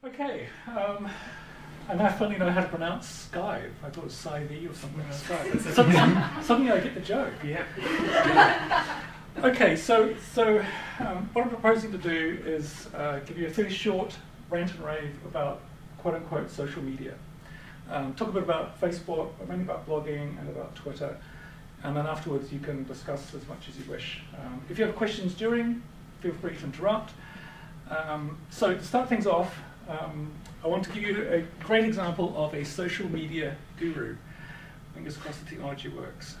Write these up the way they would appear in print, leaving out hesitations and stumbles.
Okay, I now finally know how to pronounce SciVE. I thought it was SciVE or something like SciVE. Suddenly I get the joke. Yeah. Okay, so what I'm proposing to do is give you a fairly short rant and rave about quote-unquote social media. Talk a bit about Facebook, but mainly about blogging and about Twitter, and then afterwards you can discuss as much as you wish. If you have questions during, feel free to interrupt. So to start things off, I want to give you a great example of a social media guru. Fingers crossed the technology works.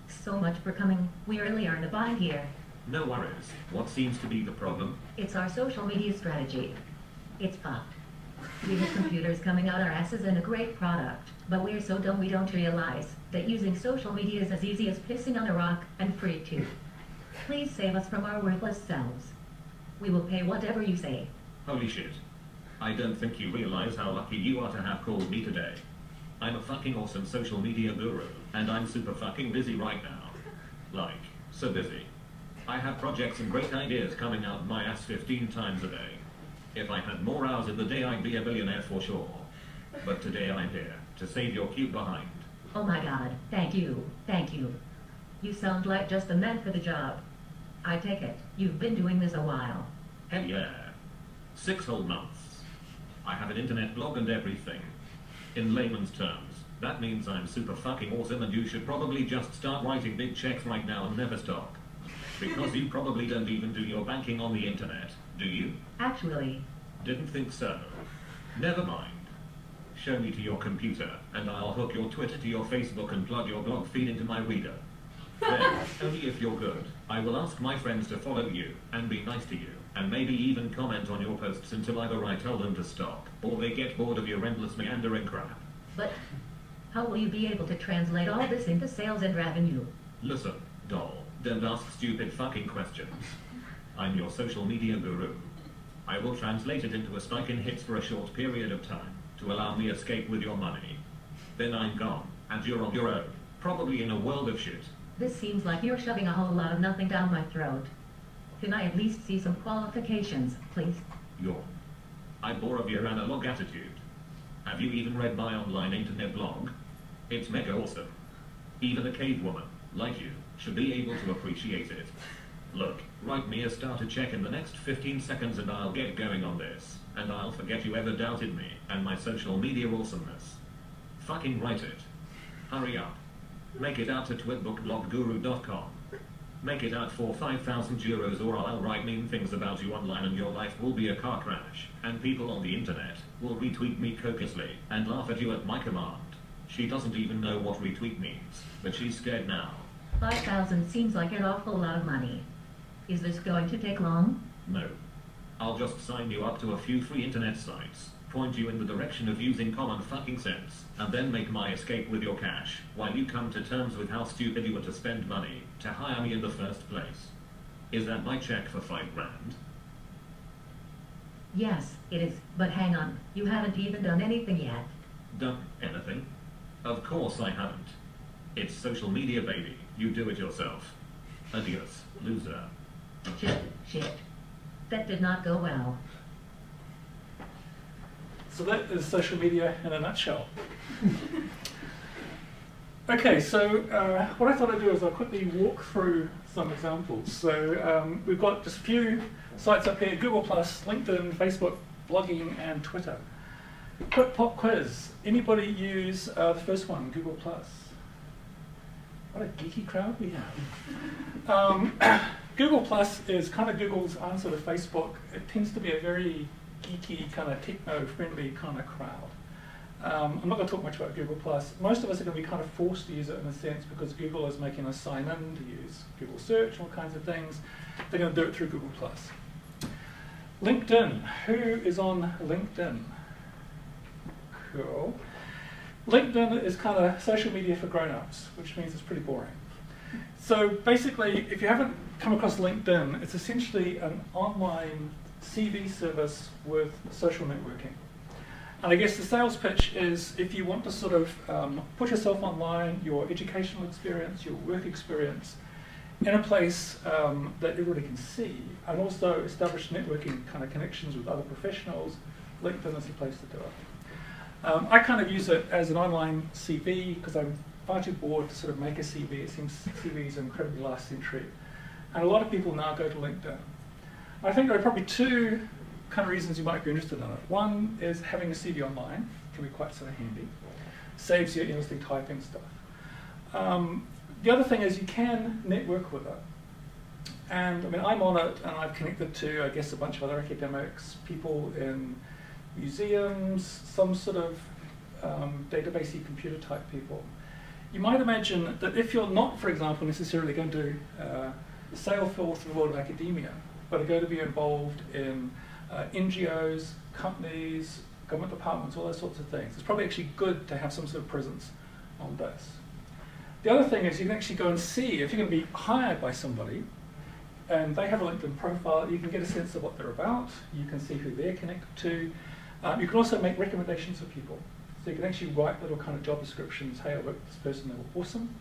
So much for coming. We really are in a bind here. No worries. What seems to be the problem? It's our social media strategy. It's fucked. We have computers coming out our asses and a great product, but we're so dumb we don't realize that using social media is as easy as pissing on a rock and free too. Please save us from our worthless selves. We will pay whatever you say. Holy shit. I don't think you realize how lucky you are to have called me today. I'm a fucking awesome social media guru, and I'm super fucking busy right now. Like, so busy. I have projects and great ideas coming out my ass 15 times a day. If I had more hours in the day, I'd be a billionaire for sure. But today I'm here to save your cute behind. Oh my god, thank you, thank you. You sound like just the man for the job. I take it, you've been doing this a while. Hell yeah. 6 whole months. I have an internet blog and everything. In layman's terms, that means I'm super fucking awesome and you should probably just start writing big checks right now and never stop. Because you probably don't even do your banking on the internet, do you? Actually. Didn't think so. Never mind. Show me to your computer, and I'll hook your Twitter to your Facebook and plug your blog feed into my reader. Then, only if you're good, I will ask my friends to follow you, and be nice to you, and maybe even comment on your posts until either I tell them to stop, or they get bored of your endless meandering crap. But how will you be able to translate all this into sales and revenue? Listen, doll, don't ask stupid fucking questions. I'm your social media guru. I will translate it into a spike in hits for a short period of time, to allow me escape with your money. Then I'm gone, and you're on your own, probably in a world of shit. This seems like you're shoving a whole lot of nothing down my throat. Can I at least see some qualifications, please? Yawn. I bore of your analog attitude. Have you even read my online internet blog? It's mega awesome. Even a cave woman, like you, should be able to appreciate it. Look, write me a starter check in the next 15 seconds and I'll get going on this, and I'll forget you ever doubted me, and my social media awesomeness. Fucking write it. Hurry up. Make it out to twitbookblogguru.com. Make it out for 5,000 euros or I'll write mean things about you online and your life will be a car crash, and people on the internet will retweet me copiously and laugh at you at my command. She doesn't even know what retweet means, but she's scared now. 5,000 seems like an awful lot of money. Is this going to take long? No. I'll just sign you up to a few free internet sites, point you in the direction of using common fucking sense, and then make my escape with your cash, while you come to terms with how stupid you were to spend money to hire me in the first place. Is that my check for $5 grand? Yes, it is, but hang on, you haven't even done anything yet. Done anything? Of course I haven't. It's social media, baby. You do it yourself. Adios, loser. Shit. That did not go well. So that is social media in a nutshell. Okay, so what I thought I'd do is I'll quickly walk through some examples. So we've got just a few sites up here: Google+, LinkedIn, Facebook, blogging, and Twitter. Quick pop quiz. Anybody use the first one, Google+? What a geeky crowd we have. Google Plus is kind of Google's answer to Facebook. It tends to be a very geeky, kind of techno-friendly kind of crowd. I'm not going to talk much about Google Plus. Most of us are going to be kind of forced to use it in a sense because Google is making us sign in to use Google Search, all kinds of things. They're going to do it through Google Plus. LinkedIn. Who is on LinkedIn? Cool. LinkedIn is kind of social media for grown-ups, which means it's pretty boring. So basically, if you haven't come across LinkedIn, it's essentially an online SciVE service with social networking. And I guess the sales pitch is if you want to sort of put yourself online, your educational experience, your work experience, in a place that everybody can see, and also establish networking kind of connections with other professionals LinkedIn is the place to do it. I kind of use it as an online CV because I'm far too bored to sort of make a CV. It seems CVs are incredibly last century. And a lot of people now go to LinkedIn. I think there are probably two kind of reasons you might be interested in it. One is having a CV online can be quite sort of handy. Saves you endlessly typing stuff. The other thing is you can network with it. And I mean, I'm on it and I've connected to, I guess, a bunch of other academics, people in museums, some sort of databasey computer type people. You might imagine that if you're not, for example, necessarily going to sail forth in the world of academia, but are going to be involved in NGOs, companies, government departments, all those sorts of things, it's probably actually good to have some sort of presence on this. The other thing is you can actually go and see if you're going to be hired by somebody and they have a LinkedIn profile, you can get a sense of what they're about, you can see who they're connected to. You can also make recommendations for people. So you can actually write little kind of job descriptions, hey, I work with this person, they were awesome.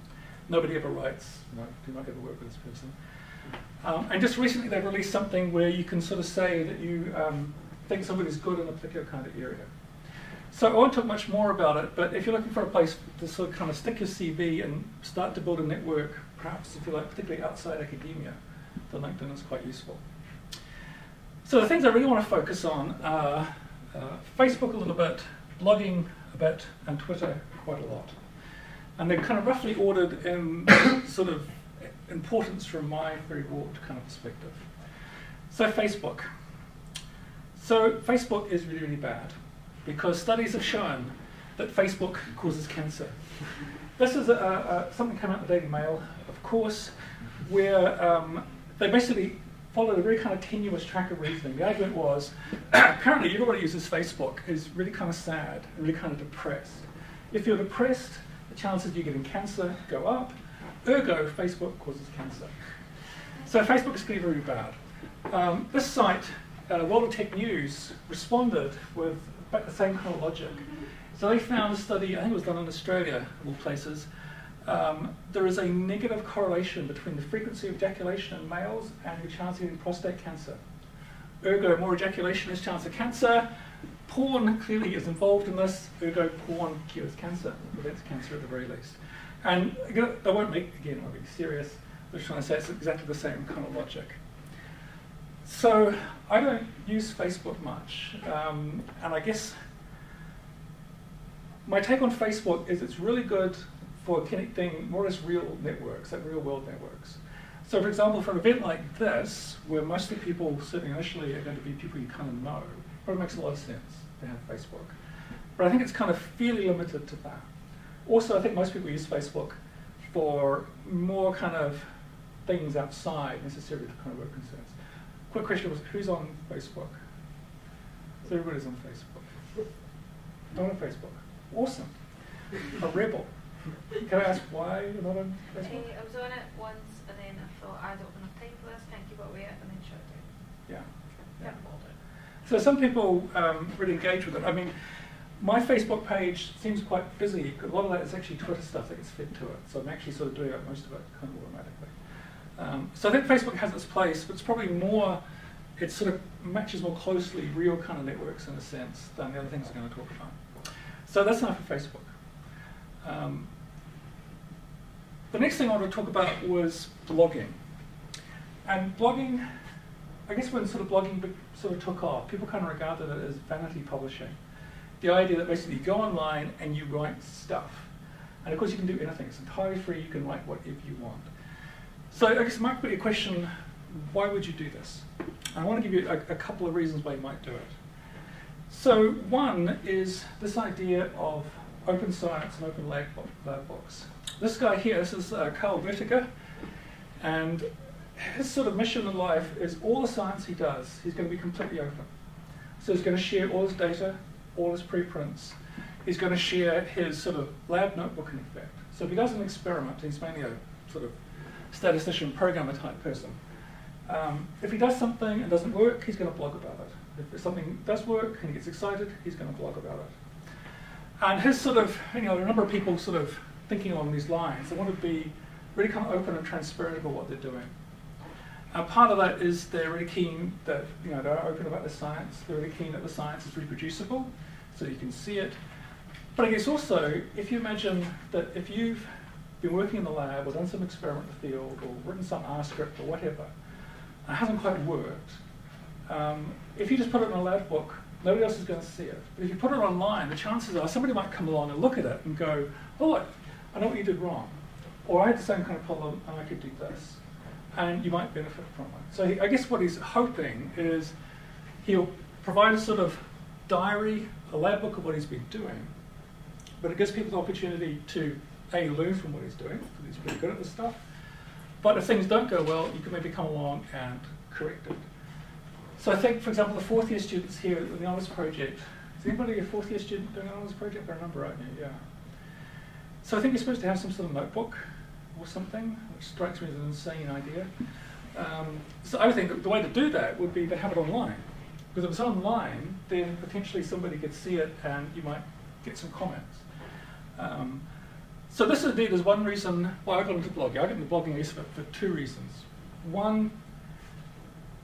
Nobody ever writes, do not ever work with this person. And just recently they've released something where you can sort of say that you think somebody's good in a particular kind of area. So I won't talk much more about it, but if you're looking for a place to sort of kind of stick your CV and start to build a network, perhaps if you like, particularly outside academia, then LinkedIn is quite useful. So the things I really want to focus on are Facebook a little bit, blogging a bit, and Twitter quite a lot. And they're kind of roughly ordered in sort of importance from my very warped kind of perspective. So Facebook. So Facebook is really, really bad because studies have shown that Facebook causes cancer. This is something came out in the Daily Mail, of course, where they basically followed a very kind of tenuous track of reasoning. The argument was, apparently everybody who uses Facebook is really kind of sad and really kind of depressed. If you're depressed, the chances of you getting cancer go up. Ergo, Facebook causes cancer. So Facebook is clearly very bad. This site, World of Tech News, responded with about the same kind of logic. So they found a study, I think it was done in Australia, of all places. There is a negative correlation between the frequency of ejaculation in males and your chance of getting prostate cancer. Ergo, more ejaculation is chance of cancer. Porn clearly is involved in this. Ergo, porn cures cancer, prevents cancer at the very least. And again, they won't make, again, I'll be serious. They're trying to say it's exactly the same kind of logic. So I don't use Facebook much, and I guess my take on Facebook is it's really good for connecting more or less real networks, like real world networks. So for example, for an event like this, where most of the people sitting initially are going to be people you kind of know, it probably makes a lot of sense to have Facebook. But I think it's kind of fairly limited to that. Also, I think most people use Facebook for more kind of things outside necessarily the kind of work concerns. Quick question was, who's on Facebook? So everybody's on Facebook. I'm on Facebook. Awesome. A rebel. Can I ask why you're not on Facebook? I was on it once and then I thought I don't have enough time for this, thank you, but wait, and then shut it down. Yeah. Can't hold it. So some people really engage with it. I mean, my Facebook page seems quite busy. A lot of that is actually Twitter stuff that gets fed to it. So I'm actually sort of doing most of it kind of automatically. So I think Facebook has its place, but it's probably more, it sort of matches more closely real kind of networks in a sense than the other things I'm going to talk about. So that's enough for Facebook. The next thing I wanted to talk about was blogging. And blogging, I guess when sort of blogging sort of took off, people kind of regarded it as vanity publishing. The idea that basically you go online and you write stuff. And of course you can do anything. It's entirely free. You can write whatever you want. So I guess it might be a question, why would you do this? And I want to give you a couple of reasons why you might do it. So one is this idea of open science and open lab books. This guy here, this is Carl Vertiger, and his sort of mission in life is all the science he does, he's going to be completely open. So he's going to share all his data, all his preprints. He's going to share his sort of lab notebook in effect. So if he does an experiment, he's mainly a sort of statistician, programmer type person. If he does something and doesn't work, he's going to blog about it. If something does work and he gets excited, he's going to blog about it. And his sort of, a number of people sort of thinking along these lines. They want to be really kind of open and transparent about what they're doing. And part of that is they're really keen that, they're open about the science. They're really keen that the science is reproducible, so you can see it. But I guess also, if you imagine that if you've been working in the lab or done some experiment in the field or written some R script or whatever, and it hasn't quite worked, if you just put it in a lab book, nobody else is going to see it. But if you put it online, the chances are somebody might come along and look at it and go, oh, I know what you did wrong. Or I had the same kind of problem and I could do this. And you might benefit from it. So I guess what he's hoping is he'll provide a sort of diary, a lab book of what he's been doing, but it gives people the opportunity to, A, learn from what he's doing, because he's pretty good at this stuff. But if things don't go well, you can maybe come along and correct it. So I think, for example, the fourth year students here at the honours project, is anybody a fourth year student doing an honours project? I remember right now, yeah. So I think you're supposed to have some sort of notebook or something, which strikes me as an insane idea. So I think the way to do that would be to have it online. Because if it's online, then potentially somebody could see it and you might get some comments. So this indeed is one reason why I got into blogging. I got into blogging for two reasons. One,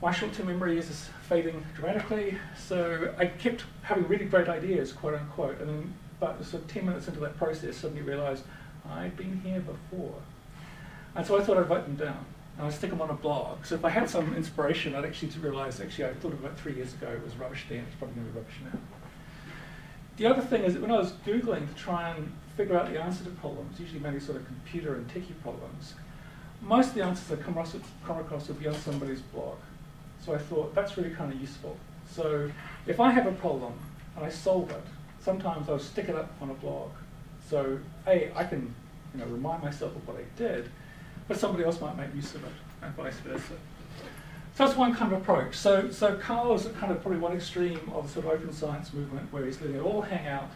my short-term memory is fading dramatically, so I kept having really great ideas, quote unquote, and then about sort of 10 minutes into that process, suddenly realized I'd been here before. And so I thought I'd write them down, and I'd stick them on a blog. So if I had some inspiration, I'd actually realize, I thought about 3 years ago, it was rubbish then, it's probably going to be rubbish now. The other thing is that when I was Googling to try and figure out the answer to problems, usually mainly sort of computer and techie problems, most of the answers I come across would be on somebody's blog. So I thought, that's really kind of useful. So if I have a problem and I solve it, sometimes I'll stick it up on a blog. So A, I can remind myself of what I did, but somebody else might make use of it, and vice versa. So that's one kind of approach. So Carl is kind of probably one extreme of the sort of open science movement where he's letting it all hang out,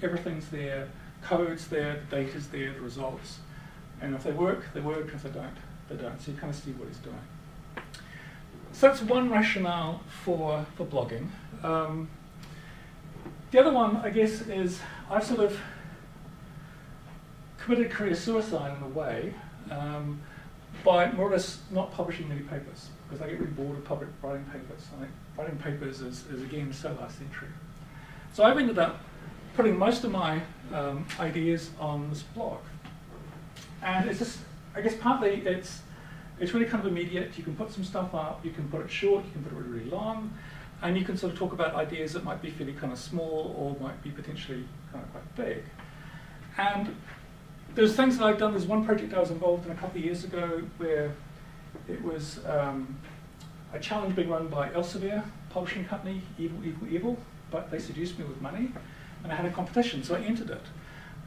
everything's there, code's there, the data's there, the results. And if they work, they work, if they don't, they don't. So you kind of see what he's doing. So that's one rationale for blogging. The other one, I guess, is I've sort of committed career suicide in a way by more or less not publishing many papers, because I get really bored of writing papers. I think writing papers is again, so last century. So I've ended up putting most of my ideas on this blog. And it's just, I guess partly it's really kind of immediate. You can put some stuff up, you can put it short, you can put it really, really long, and you can sort of talk about ideas that might be fairly kind of small or might be potentially kind of quite big. And there's things that I've done. There's one project I was involved in a couple of years ago where it was a challenge being run by Elsevier, publishing company, evil, but they seduced me with money, and I had a competition, so I entered it.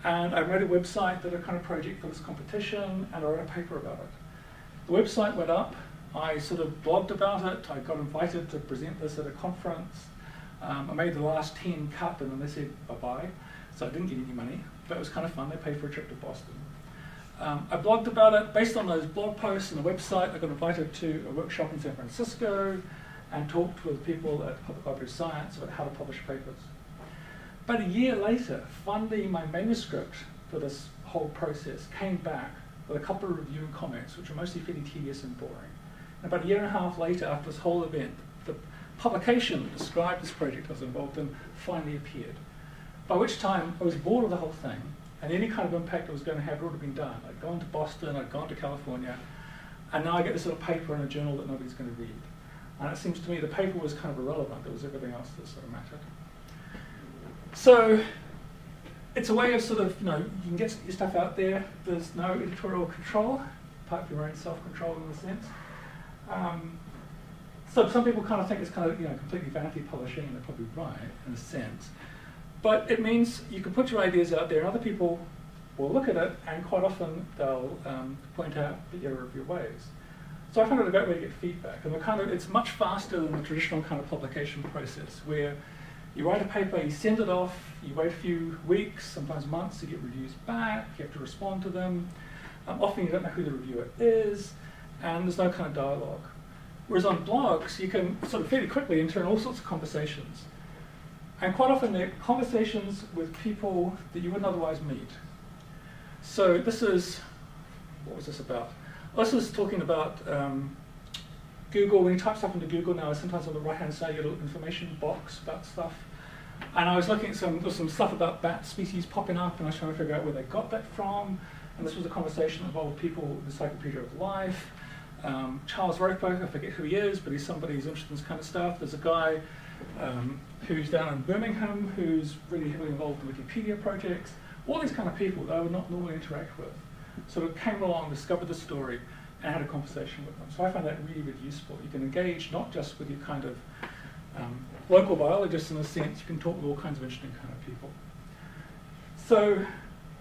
And I wrote a website that a kind of project for this competition, and I wrote a paper about it. The website went up, I sort of blogged about it, I got invited to present this at a conference. I made the last 10 cut and then they said bye-bye, so I didn't get any money, but it was kind of fun. They paid for a trip to Boston. I blogged about it. Based on those blog posts and the website, I got invited to a workshop in San Francisco and talked with people at Public Library of Science about how to publish papers. But a year later, finally my manuscript for this whole process came back with a couple of review and comments, which were mostly fairly tedious and boring. And about a year and a half later, after this whole event, the publication that described this project I was involved in finally appeared. By which time I was bored of the whole thing, and any kind of impact I was going to have had already been done. I'd gone to Boston, I'd gone to California, and now I get this little paper in a journal that nobody's going to read. And it seems to me the paper was kind of irrelevant. It was everything else that sort of mattered. So it's a way of sort of, you can get your stuff out there. There's no editorial control, apart from your own self-control in a sense. So some people kind of think it's kind of, completely vanity publishing, and they're probably right in a sense. But it means you can put your ideas out there, and other people will look at it, and quite often they'll point out the error of your ways. So I found it a great way to get feedback, and it's much faster than the traditional kind of publication process, where you write a paper, you send it off, you wait a few weeks, sometimes months to get reviews back, you have to respond to them. Often you don't know who the reviewer is, and there's no kind of dialogue. Whereas on blogs, you can sort of fairly quickly enter in all sorts of conversations. And quite often they're conversations with people that you wouldn't otherwise meet. So this is, what was this about? This is talking about Google, when you type stuff into Google now, sometimes on the right-hand side you get a little information box about stuff. And I was looking at some stuff about bat species popping up, and I was trying to figure out where they got that from. And this was a conversation that involved people with the Encyclopedia of Life. Charles Roper, I forget who he is, but he's somebody who's interested in this kind of stuff. There's a guy who's down in Birmingham who's really heavily involved in Wikipedia projects. All these kind of people that I would not normally interact with sort of came along, discovered the story, and had a conversation with them. So I found that really, really useful. You can engage not just with your kind of local biologists in a sense, you can talk with all kinds of interesting kind of people. So,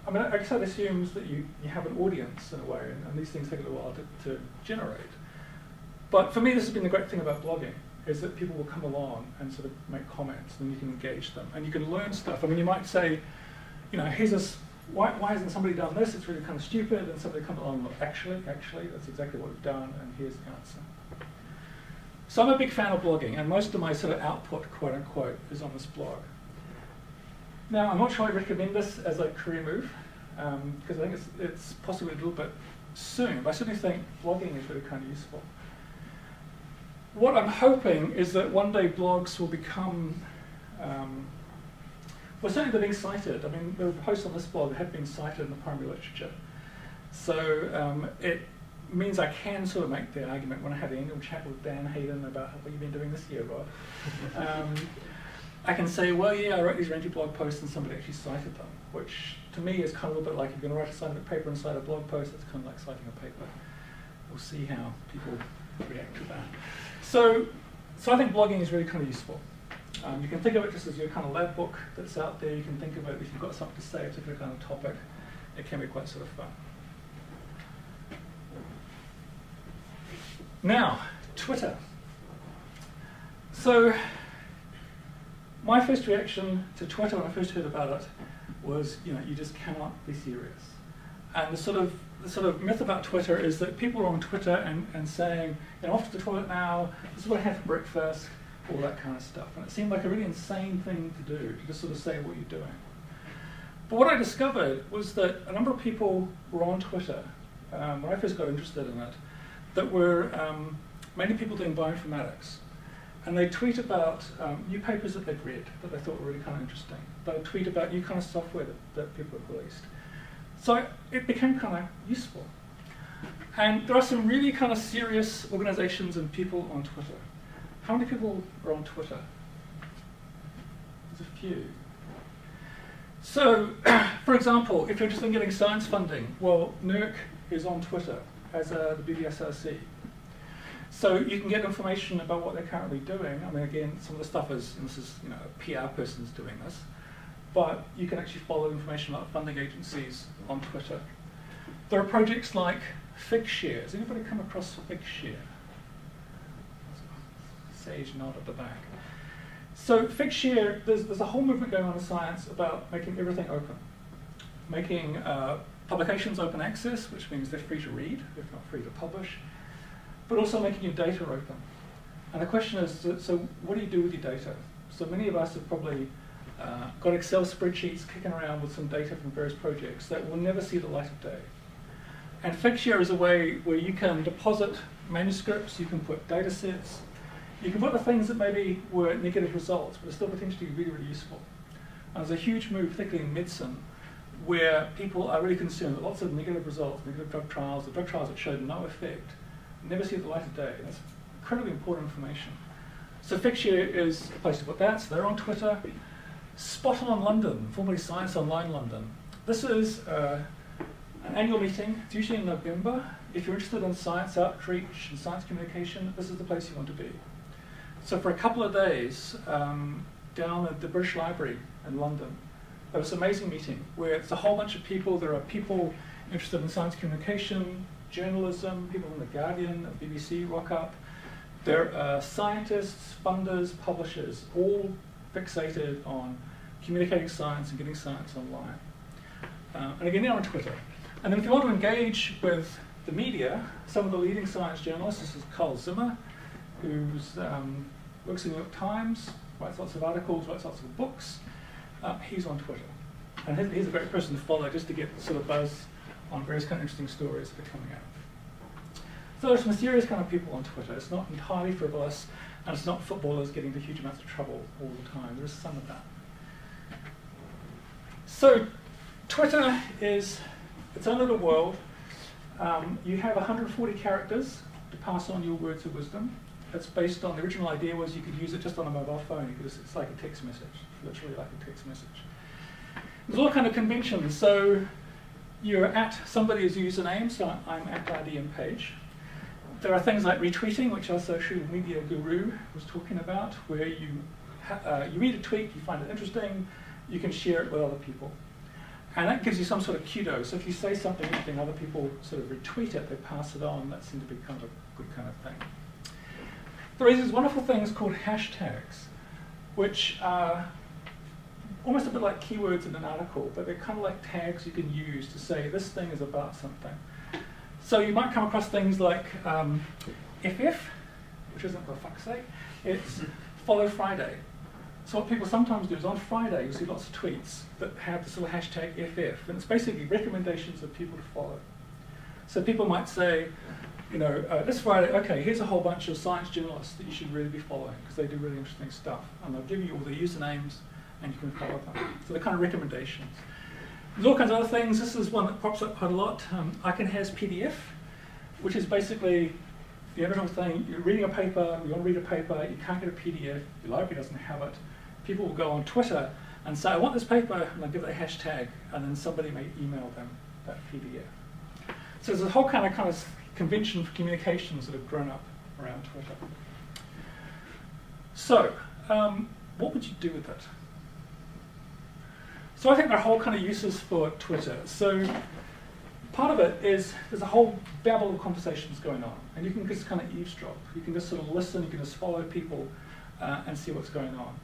I mean, I guess that assumes that you have an audience in a way, and these things take a little while to generate. But for me, this has been the great thing about blogging, is that people will come along and sort of make comments, and you can engage them, and you can learn stuff. I mean, you might say, you know, here's this, why hasn't somebody done this? It's really kind of stupid. And somebody comes along and goes, actually, that's exactly what we've done, and here's the answer. So I'm a big fan of blogging, and most of my sort of output, quote unquote, is on this blog. Now, I'm not sure I recommend this as a career move, because I think it's possibly a little bit soon, but I certainly think blogging is really kind of useful. What I'm hoping is that one day blogs will become, well, certainly they're being cited. I mean, the posts on this blog have been cited in the primary literature. So it means I can sort of make the argument when I have the annual chat with Dan Hayden about what you've been doing this year, Rob. I can say, well, yeah, I wrote these rangy blog posts and somebody actually cited them, which to me is kind of a little bit like if you're going to write a scientific paper inside a blog post, it's kind of like citing a paper. We'll see how people react to that. So I think blogging is really kind of useful. You can think of it just as your kind of lab book that's out there. You can think of it if you've got something to say, a particular kind of topic. It can be quite sort of fun. Now, Twitter. So my first reaction to Twitter when I first heard about it was, you know, you just cannot be serious. And the sort of myth about Twitter is that people are on Twitter and saying, you know, off to the toilet now, this is what I had for breakfast, all that kind of stuff. And it seemed like a really insane thing to do, to just sort of say what you're doing. But what I discovered was that a number of people were on Twitter, when I first got interested in it, that were mainly people doing bioinformatics. And they tweet about new papers that they'd read that they thought were really kind of interesting. They would tweet about new kind of software that people had released. So it became kind of useful. And there are some really kind of serious organizations and people on Twitter. How many people are on Twitter? There's a few. So, for example, if you're interested in getting science funding, well, NERC is on Twitter as the BBSRC. So you can get information about what they're currently doing. I mean, again, some of the stuff is, and this is, you know, a PR person's doing this, but you can actually follow information about funding agencies on Twitter. There are projects like Figshare. Has anybody come across Figshare? Sage nod at the back. So Figshare, there's a whole movement going on in science about making everything open. Making publications open access, which means they're free to read, if not free to publish, but also making your data open. And the question is, so what do you do with your data? So many of us have probably got Excel spreadsheets kicking around with some data from various projects that will never see the light of day. And Figshare is a way where you can deposit manuscripts, you can put data sets, you can put the things that maybe were negative results, but are still potentially really, really useful. And there's a huge move, particularly in medicine, where people are really concerned that lots of negative results, negative drug trials, the drug trials that showed no effect, never see the light of day. That's incredibly important information. So Figshare is a place to put that. So they're on Twitter. Spot On London, formerly Science Online London. This is an annual meeting. It's usually in November. If you're interested in science outreach and science communication, this is the place you want to be. So for a couple of days, down at the British Library in London, there was an amazing meeting where it's a whole bunch of people. There are people interested in science communication, journalism, people from The Guardian and BBC rock up. There are scientists, funders, publishers, all fixated on communicating science and getting science online. And again, they're on Twitter. And then if you want to engage with the media, some of the leading science journalists, this is Carl Zimmer, who works in the New York Times, writes lots of articles, writes lots of books. He's on Twitter. And he's a great person to follow just to get sort of buzz on various kind of interesting stories that are coming out. So there's some serious kind of people on Twitter. It's not entirely frivolous, and it's not footballers getting into huge amounts of trouble all the time. There is some of that. So Twitter is its own little world. You have 140 characters to pass on your words of wisdom. It's based on, the original idea was you could use it just on a mobile phone. It's like a text message, literally like a text message. There's all kind of conventions. So you're at somebody's username, so I'm at IDM page. There are things like retweeting, which our social media guru was talking about, where you read a tweet, you find it interesting, you can share it with other people. And that gives you some sort of kudos. So if you say something interesting, other people sort of retweet it, they pass it on. That seems to be kind of a good kind of thing. There is these wonderful things called hashtags, which are almost a bit like keywords in an article, but they're kind of like tags you can use to say this thing is about something. So you might come across things like FF, which isn't for fuck's sake, it's follow Friday. So what people sometimes do is on Friday you see lots of tweets that have this little hashtag FF, and it's basically recommendations of people to follow. So people might say, you know, this Friday, okay, here's a whole bunch of science journalists that you should really be following because they do really interesting stuff, and they'll give you all their usernames and you can follow them. So they're kind of recommendations. There's all kinds of other things. This is one that pops up quite a lot. Icon has PDF, which is basically the original thing. You're reading a paper, you want to read a paper, you can't get a PDF, your library doesn't have it. People will go on Twitter and say, I want this paper, and they'll give it a hashtag, and then somebody may email them that PDF. So there's a whole kind of convention for communications that have grown up around Twitter. So, what would you do with it? So I think there are whole kind of uses for Twitter. So part of it is there's a whole babble of conversations going on, and you can just kind of eavesdrop. You can just sort of listen, you can just follow people and see what's going on.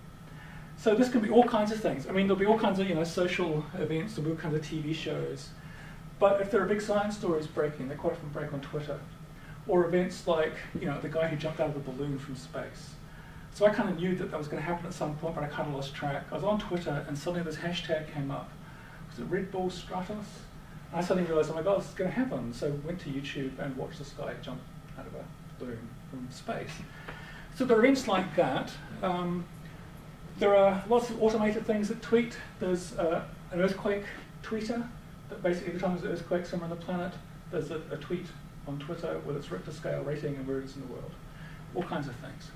So this can be all kinds of things. I mean, there'll be all kinds of social events, there'll be all kinds of TV shows. But if there are big science stories breaking, they quite often break on Twitter. Or events like the guy who jumped out of a balloon from space. So I kind of knew that was going to happen at some point, but I kind of lost track. I was on Twitter, and suddenly this hashtag came up. Was it Red Bull Stratos? And I suddenly realized, oh my God, this is going to happen. So I went to YouTube and watched this guy jump out of a balloon from space. So there are events like that. There are lots of automated things that tweet. There's an earthquake tweeter that basically every time there's an earthquake somewhere on the planet, there's a tweet on Twitter with its Richter scale rating and where it is in the world. All kinds of things.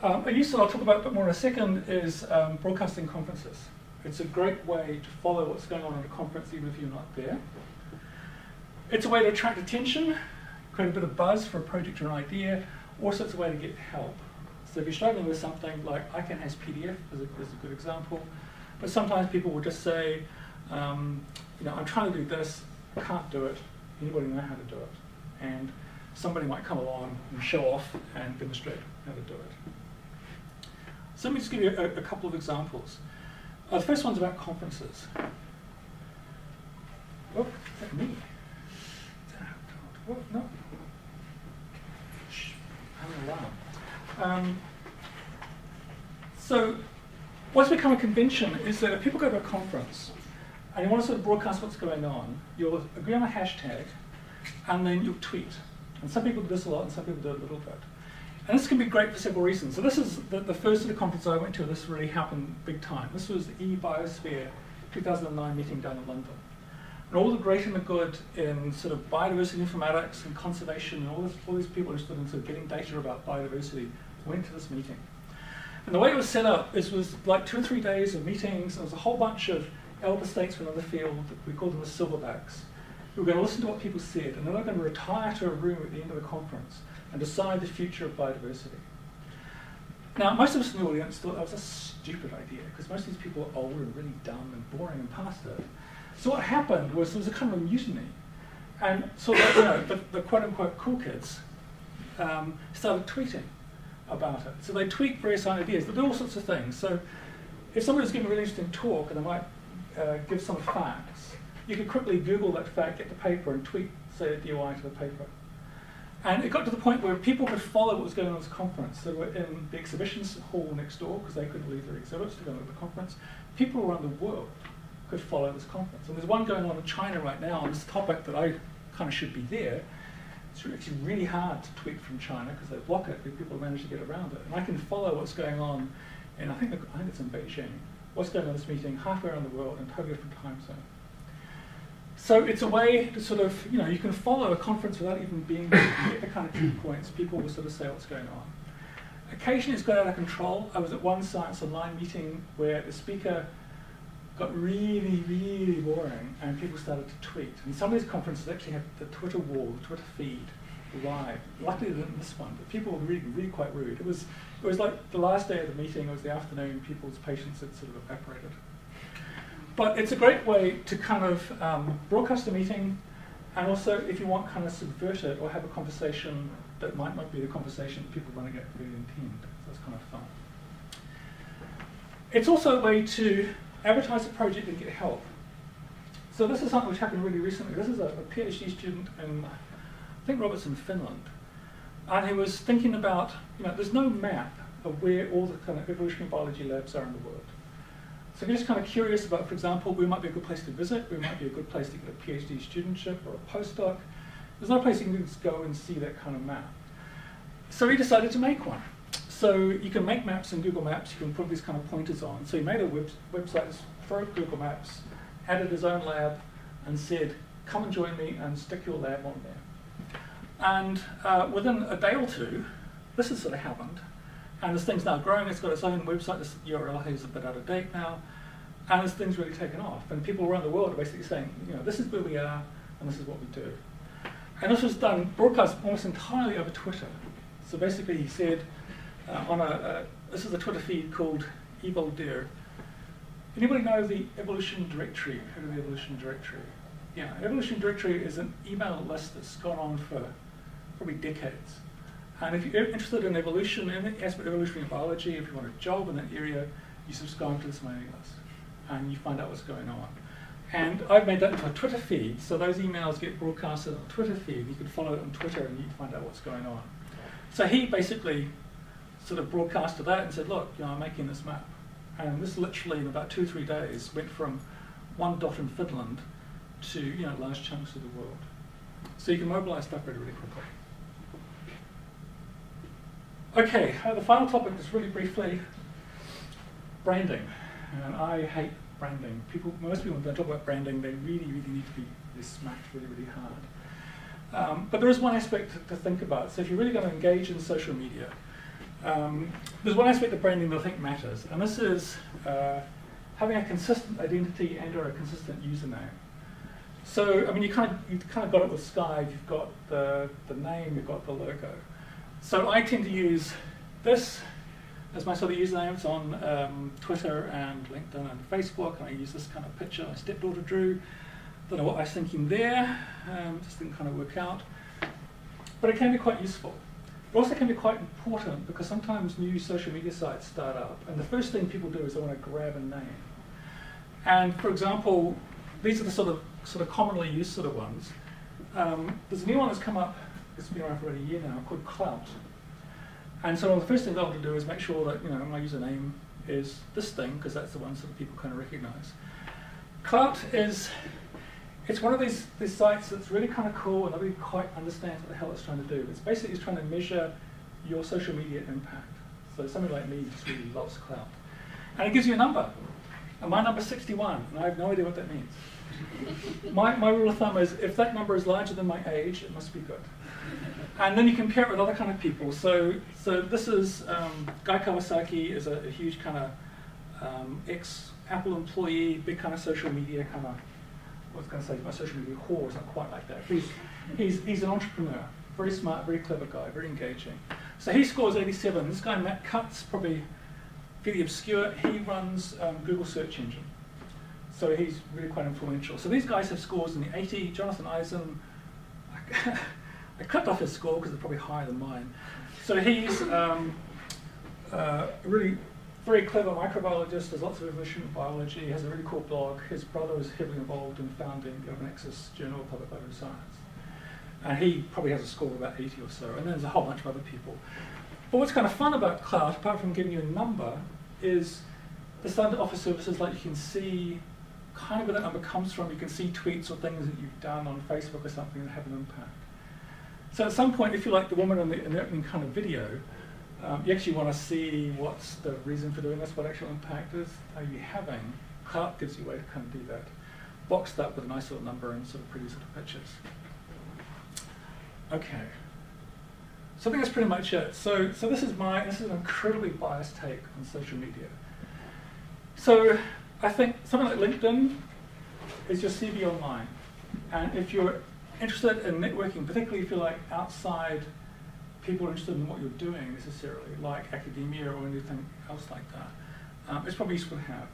A use that I'll talk about a bit more in a second is broadcasting conferences. It's a great way to follow what's going on at a conference even if you're not there. It's a way to attract attention, create a bit of buzz for a project or an idea. Also, it's a way to get help. So if you're struggling with something, like Icon has PDF is a good example. But sometimes people will just say, I'm trying to do this, I can't do it. Anybody know how to do it? And somebody might come along and show off and demonstrate how to do it. So let me just give you a couple of examples. The first one's about conferences. Oh, is that me? What? No. Shh, I have an alarm. So what's become a convention is that if people go to a conference and you want to sort of broadcast what's going on, you'll agree on a hashtag and then you'll tweet. And some people do this a lot and some people do it a little bit. And this can be great for several reasons. So this is the first sort of conference I went to. This really happened big time. This was the eBiosphere 2009 meeting down in London. And all the great and the good in sort of biodiversity informatics and conservation and all these people interested in sort of getting data about biodiversity went to this meeting. And the way it was set up was like 2 or 3 days of meetings. There was a whole bunch of elder statesmen in the field, we called them the silverbacks, who were going to listen to what people said, and then they're going to retire to a room at the end of the conference and decide the future of biodiversity. Now, most of us in the audience thought that was a stupid idea, because most of these people are old and really dumb and boring and past it. So what happened was there was a kind of a mutiny. And so the quote-unquote cool kids started tweeting about it. So they tweet various ideas. They do all sorts of things. So if somebody was giving a really interesting talk and they might give some facts, you could quickly Google that fact, get the paper, and tweet, say, a DOI to the paper. And it got to the point where people could follow what was going on at this conference. They were in the exhibitions hall next door because they couldn't leave their exhibits to go to the conference. People around the world could follow this conference. And there's one going on in China right now on this topic that I kind of should be there. It's actually really hard to tweet from China because they block it, but people manage to get around it. And I can follow what's going on, and I think it's in Beijing, what's going on in this meeting halfway around the world in a totally different time zone. So it's a way to sort of, you can follow a conference without even being there. You get the kind of key points. People will sort of say what's going on. Occasionally it's got out of control. I was at one Science Online meeting where the speaker got really, really boring and people started to tweet. And some of these conferences actually have the Twitter wall, the Twitter feed live. Luckily they didn't miss one, but people were really, really quite rude. It was like the last day of the meeting, it was the afternoon, people's patience had sort of evaporated. But it's a great way to kind of broadcast a meeting, and also if you want kind of subvert it or have a conversation that might not be the conversation that people want to get really intend. So that's kind of fun. It's also a way to advertise a project and get help. So this is something which happened really recently. This is a PhD student in, I think Robertson, Finland. And he was thinking about, there's no map of where all the kind of evolutionary biology labs are in the world. So if you're just kind of curious about, for example, where might be a good place to visit, where might be a good place to get a PhD studentship or a postdoc, there's no place you can just go and see that kind of map. So he decided to make one. So you can make maps in Google Maps, you can put these kind of pointers on. So he made a website for Google Maps, added his own lab, and said, come and join me and stick your lab on there. And within a day or two, this has sort of happened. And this thing's now growing, it's got its own website, this URL is a bit out of date now, and this thing's really taken off. And people around the world are basically saying, this is where we are, and this is what we do. And this was done, broadcast almost entirely over Twitter. So basically he said, this is a Twitter feed called Evil Deer. Anybody know the evolution directory? Heard of the evolution directory? Yeah, evolution directory is an email list that's gone on for probably decades. And if you're interested in evolution, in the aspect of evolutionary biology, if you want a job in that area, you subscribe to this mailing list and you find out what's going on. And I've made that into a Twitter feed, so those emails get broadcasted on a Twitter feed. You can follow it on Twitter and you can find out what's going on. So he basically sort of broadcasted that and said, look, I'm making this map. And this literally in about 2 or 3 days went from one dot in Finland to large chunks of the world. So you can mobilize stuff really, really quickly. Okay, the final topic is really briefly branding. And I hate branding. Most people, when they talk about branding, they really, really need to be smacked really, really hard. But there is one aspect to think about. So if you're really going to engage in social media, there's one aspect of branding that I think matters, and this is having a consistent identity and/or a consistent username. So, I mean, you kind of got it with SciVE. You've got the name, you've got the logo. So I tend to use this as my sort of username. It's on Twitter and LinkedIn and Facebook, and I use this kind of picture my stepdaughter drew. Don't know what I was thinking there, just didn't kind of work out. But it can be quite useful. It also can be quite important because sometimes new social media sites start up, and the first thing people do is they want to grab a name. And for example, these are the sort of commonly used sort of ones. There's a new one that's come up. It's been around for about a year now, called Clout. And so the first thing I want to do is make sure that my username is this thing, because that's the one that people kind of recognize. Clout it's one of these sites that's really kind of cool and nobody quite understands what the hell it's trying to do. It's basically trying to measure your social media impact. So somebody like me just really loves Clout. And it gives you a number. And my number's 61, and I have no idea what that means. My rule of thumb is if that number is larger than my age, it must be good. And then you compare it with other kind of people. So this is Guy Kawasaki is a huge kind of ex-Apple employee, big kind of social media kind of, I was going to say my social media whore, is not quite like that. He's an entrepreneur, very smart, very clever guy, very engaging. So he scores 87. This guy Matt Cutts, probably fairly obscure. He runs Google search engine. So he's really quite influential. So these guys have scores in the 80. Jonathan Eisen, I cut off his score because it's probably higher than mine. So he's really very clever microbiologist, does lots of evolutionary biology, has a really cool blog. His brother was heavily involved in founding the Open Access Journal of Public Library Science. And he probably has a score of about 80 or so. And then there's a whole bunch of other people. But what's kind of fun about Clout, apart from giving you a number, is they're starting to offer services like you can see kind of where that number comes from. You can see tweets or things that you've done on Facebook or something that have an impact. So at some point, if you like the woman in the opening kind of video, you actually want to see what's the reason for doing this, what actual impact is are you having. Clout gives you a way to kind of do that. Boxed up with a nice little number and sort of pretty sort of pictures. Okay. So I think that's pretty much it. So this is an incredibly biased take on social media. So I think something like LinkedIn is your CV online. And if you're interested in networking, particularly if you're like outside people are interested in what you're doing necessarily, like academia or anything else like that, it's probably useful to have.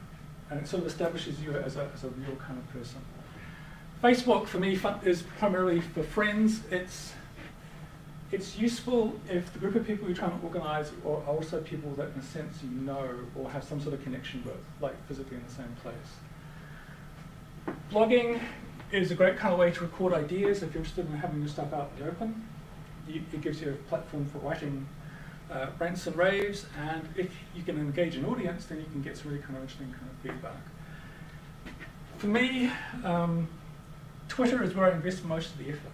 And it sort of establishes you as a real kind of person. Facebook, for me, is primarily for friends. It's useful if the group of people you're trying to organize are also people that, in a sense, you know or have some sort of connection with, like physically in the same place. Blogging is a great kind of way to record ideas if you're interested in having your stuff out in the open. It gives you a platform for writing rants and raves, and if you can engage an audience, then you can get some really kind of interesting kind of feedback. For me, Twitter is where I invest most of the effort.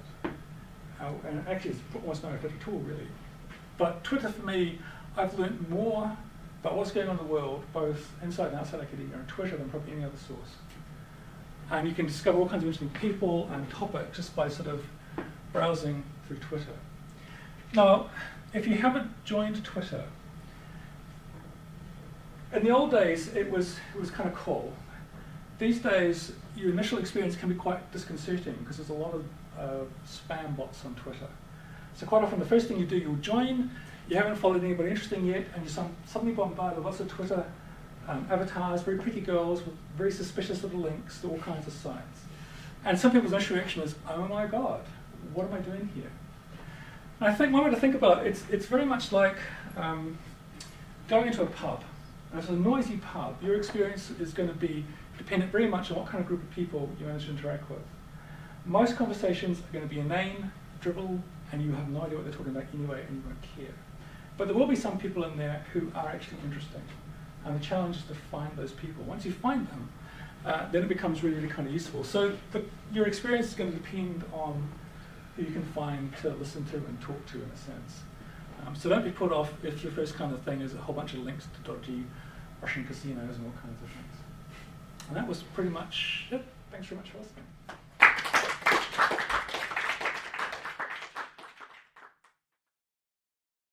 And actually, it's almost no effort at all, really. But Twitter, for me, I've learned more about what's going on in the world, both inside and outside academia, on Twitter than probably any other source. And you can discover all kinds of interesting people and topics just by sort of browsing through Twitter. Now, if you haven't joined Twitter, in the old days, it was kind of cool. These days, your initial experience can be quite disconcerting because there's a lot of spam bots on Twitter. So quite often, the first thing you do, you'll join, you haven't followed anybody interesting yet, and you're suddenly bombarded with lots of Twitter avatars, very pretty girls with very suspicious little links to all kinds of sites. And some people's initial reaction is, oh my God, what am I doing here? And I think one way to think about it, it's very much like going into a pub. And it's a noisy pub. Your experience is going to be dependent very much on what kind of group of people you manage to interact with. Most conversations are going to be inane, dribble, and you have no idea what they're talking about anyway, and you won't care. But there will be some people in there who are actually interesting. And the challenge is to find those people. Once you find them, then it becomes really, really kind of useful. So your experience is going to depend on who you can find to listen to and talk to, in a sense. So don't be put off if your first kind of thing is a whole bunch of links to dodgy Russian casinos and all kinds of things. And that was pretty much it. Thanks very much for listening.